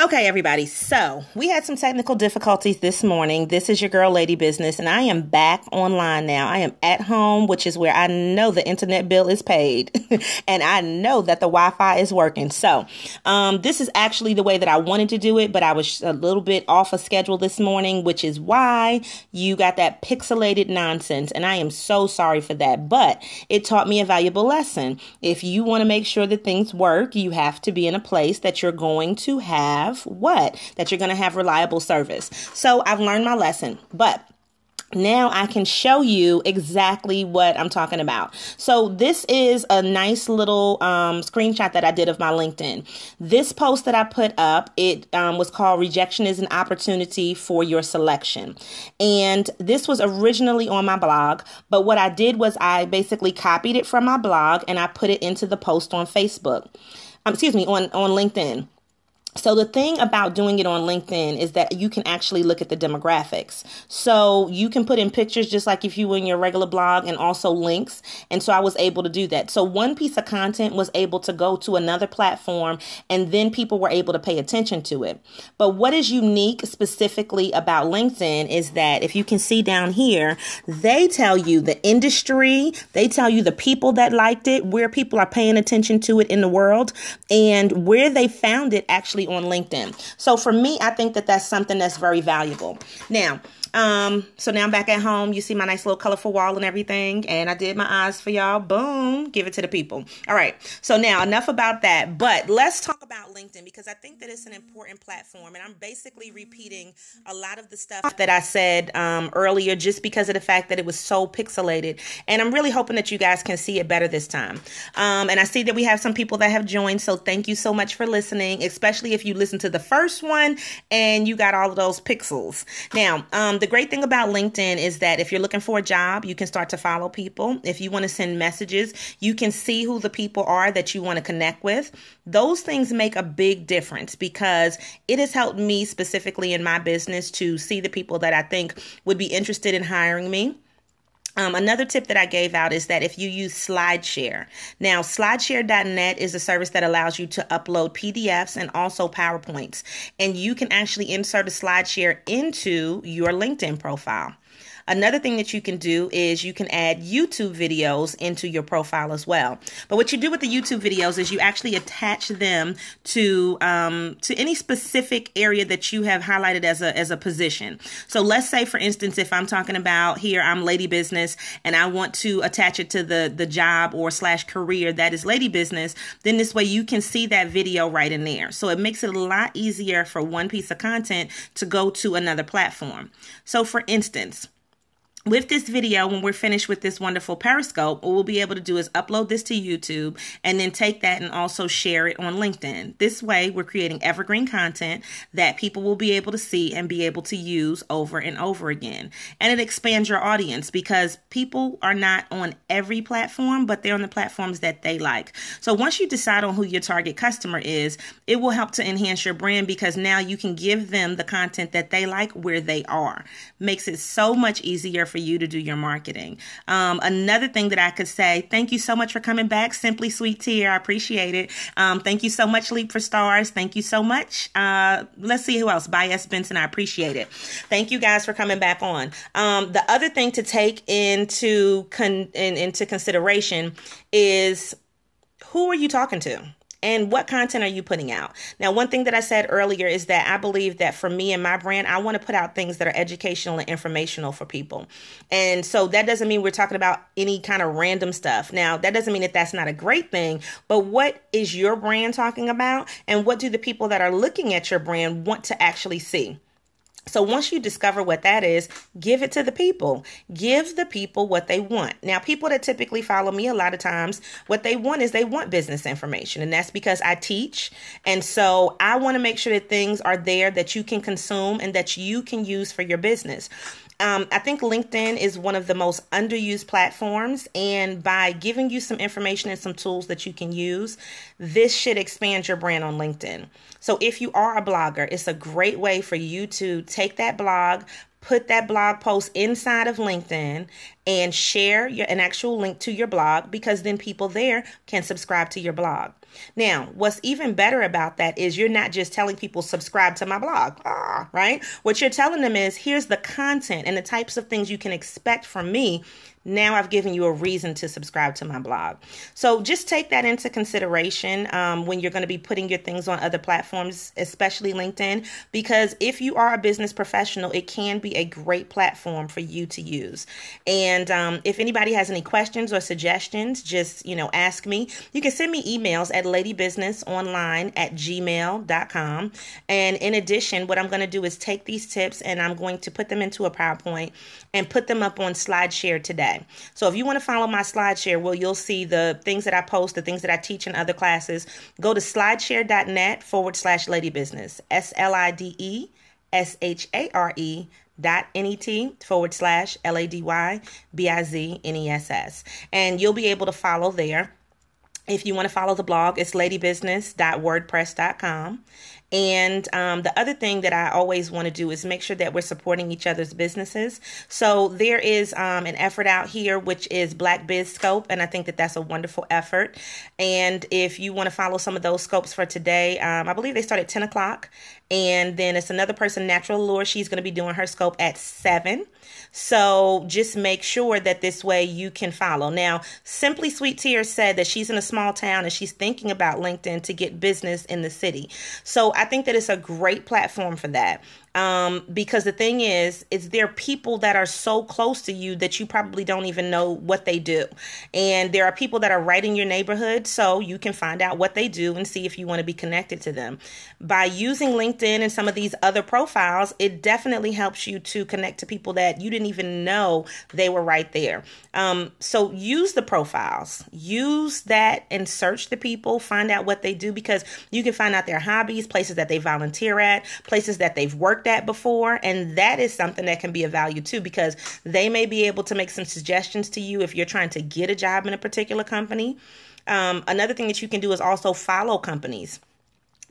Okay, everybody. So we had some technical difficulties this morning. This is your girl, Lady Business, and I am back online now. I am at home, which is where I know the internet bill is paid, and I know that the Wi-Fi is working. So this is actually the way that I wanted to do it, but I was a little bit off of schedule this morning, which is why you got that pixelated nonsense, and I am so sorry for that. But it taught me a valuable lesson. If you want to make sure that things work, you have to be in a place that you're going to have that you're going to have reliable service. So I've learned my lesson, but now I can show you exactly what I'm talking about. So this is a nice little screenshot that I did of my LinkedIn. This post that I put up, it was called "Rejection is an Opportunity for Your Selection." And this was originally on my blog, but what I did was I basically copied it from my blog and I put it into the post on Facebook. On LinkedIn. So the thing about doing it on LinkedIn is that you can actually look at the demographics. So you can put in pictures just like if you were in your regular blog, and also links. And so I was able to do that. So one piece of content was able to go to another platform, and then people were able to pay attention to it. But what is unique specifically about LinkedIn is that if you can see down here, they tell you the industry, they tell you the people that liked it, where people are paying attention to it in the world, and where they found it actually on LinkedIn. So for me, I think that that's something that's very valuable. Now, so now I'm back at home. You see my nice little colorful wall and everything. And I did my eyes for y'all. Boom. Give it to the people. All right. So now enough about that. But let's talk about LinkedIn, because I think that it's an important platform. And I'm basically repeating a lot of the stuff that I said earlier, just because of the fact that it was so pixelated. And I'm really hoping that you guys can see it better this time. And I see that we have some people that have joined. So thank you so much for listening, especially if you listened to the first one and you got all of those pixels. Now, the great thing about LinkedIn is that if you're looking for a job, you can start to follow people. If you want to send messages, you can see who the people are that you want to connect with. Those things make a big difference, because it has helped me specifically in my business to see the people that I think would be interested in hiring me. Another tip that I gave out is that if you use SlideShare. Now, slideshare.net is a service that allows you to upload PDFs and also PowerPoints. And you can actually insert a SlideShare into your LinkedIn profile. Another thing that you can do is you can add YouTube videos into your profile as well. But what you do with the YouTube videos is you actually attach them to any specific area that you have highlighted as a position. So let's say, for instance, if I'm talking about here, I'm Lady Business, and I want to attach it to the job or / career that is Lady Business, then this way you can see that video right in there. So it makes it a lot easier for one piece of content to go to another platform. So for instance, with this video, when we're finished with this wonderful Periscope, what we'll be able to do is upload this to YouTube and then take that and also share it on LinkedIn. This way, we're creating evergreen content that people will be able to see and be able to use over and over again. And it expands your audience, because people are not on every platform, but they're on the platforms that they like. So once you decide on who your target customer is, it will help to enhance your brand, because now you can give them the content that they like where they are. Makes it so much easier for you to do your marketing. Another thing that I could say, thank you so much for coming back. Simply Sweet Tea, I appreciate it. Thank you so much, Leap for Stars. Thank you so much. Let's see who else. Bias Benson, I appreciate it. Thank you guys for coming back on. The other thing to take into consideration is, who are you talking to? And what content are you putting out? Now, one thing that I said earlier is that I believe that for me and my brand, I want to put out things that are educational and informational for people. And so that doesn't mean we're talking about any kind of random stuff. Now, that doesn't mean that that's not a great thing, but what is your brand talking about? And what do the people that are looking at your brand want to actually see? So once you discover what that is, give it to the people. Give the people what they want. Now, people that typically follow me, a lot of times, what they want is they want business information. And that's because I teach. And so I want to make sure that things are there that you can consume and that you can use for your business. I think LinkedIn is one of the most underused platforms, and by giving you some information and some tools that you can use, this should expand your brand on LinkedIn. So if you are a blogger, it's a great way for you to take that blog, put that blog post inside of LinkedIn and share an actual link to your blog, because then people there can subscribe to your blog. Now, what's even better about that is you're not just telling people subscribe to my blog, right? What you're telling them is, here's the content and the types of things you can expect from me. Now I've given you a reason to subscribe to my blog. So just take that into consideration when you're going to be putting your things on other platforms, especially LinkedIn, because if you are a business professional, it can be a great platform for you to use. And if anybody has any questions or suggestions, just, ask me. You can send me emails at ladybusinessonline@gmail.com. And in addition, what I'm going to do is take these tips and I'm going to put them into a PowerPoint and put them up on SlideShare today. So if you want to follow my SlideShare, well, you'll see the things that I post, the things that I teach in other classes. Go to slideshare.net/ladybusiness, SLIDESHARE.net/LADYBIZNESS. And you'll be able to follow there. If you want to follow the blog, it's ladybusiness.wordpress.com. And the other thing that I always want to do is make sure that we're supporting each other's businesses. So there is an effort out here, which is Black Biz Scope. And I think that that's a wonderful effort. And if you want to follow some of those scopes for today, I believe they start at 10 o'clock. And then it's another person, Natural Allure. She's going to be doing her scope at 7. So just make sure that this way you can follow. Now, Simply Sweet Tears said that she's in a small town and she's thinking about LinkedIn to get business in the city. So I think that it's a great platform for that. Because the thing is there are people that are so close to you that you probably don't even know what they do. And there are people that are right in your neighborhood, so you can find out what they do and see if you want to be connected to them. By using LinkedIn and some of these other profiles, it definitely helps you to connect to people that you didn't even know they were right there. So use the profiles, use that and search the people, find out what they do, because you can find out their hobbies, places that they volunteer at, places that they've worked at before. And that is something that can be of value too, because they may be able to make some suggestions to you if you're trying to get a job in a particular company. Another thing that you can do is also follow companies.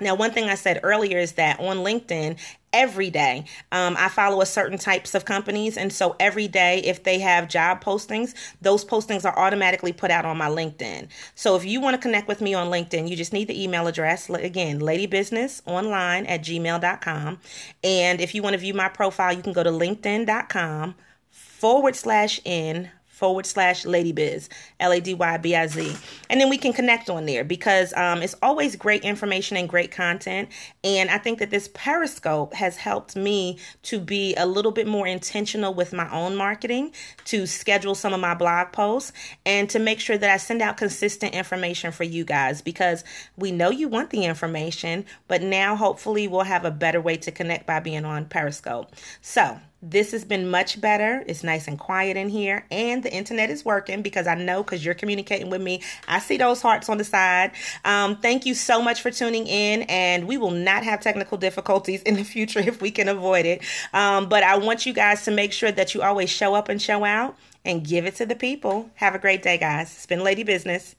Now, one thing I said earlier is that on LinkedIn, every day, I follow a certain types of companies. And so every day, if they have job postings, those postings are automatically put out on my LinkedIn. So if you want to connect with me on LinkedIn, you just need the email address. Again, ladybusinessonline@gmail.com. And if you want to view my profile, you can go to linkedin.com/n/ladybiz, LADYBIZ. And then we can connect on there, because it's always great information and great content. And I think that this Periscope has helped me to be a little bit more intentional with my own marketing, to schedule some of my blog posts, and to make sure that I send out consistent information for you guys, because we know you want the information, but now hopefully we'll have a better way to connect by being on Periscope. So this has been much better. It's nice and quiet in here, and the internet is working, because I know, because you're communicating with me. I see those hearts on the side. Thank you so much for tuning in, and we will not have technical difficulties in the future if we can avoid it. But I want you guys to make sure that you always show up and show out and give it to the people. Have a great day, guys. It's been Lady Business.